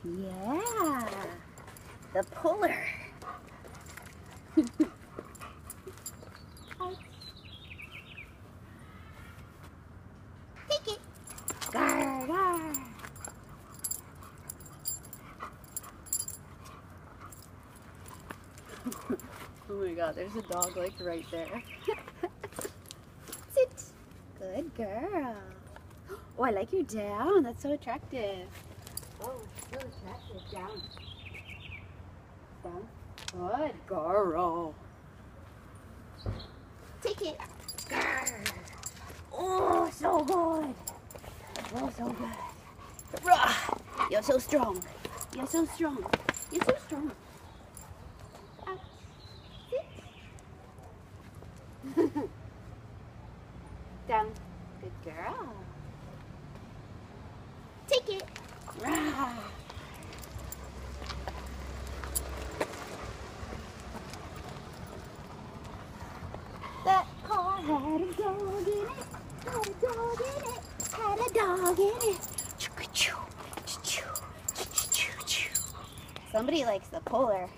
Yeah, the puller. Take it. Gar, gar. Oh my god, there's a dog like right there. Sit. Good girl. Oh, I like your down. That's so attractive. Oh, so attractive. Down. Down. Good girl. Take it. Grr. Oh, so good. Oh, so good. Rah. You're so strong. You're so strong. You're so strong. Out. Sit. Down. Good girl. Take it. Rah. That car had a dog in it. Had a dog in it. Had a dog in it. Somebody likes the puller.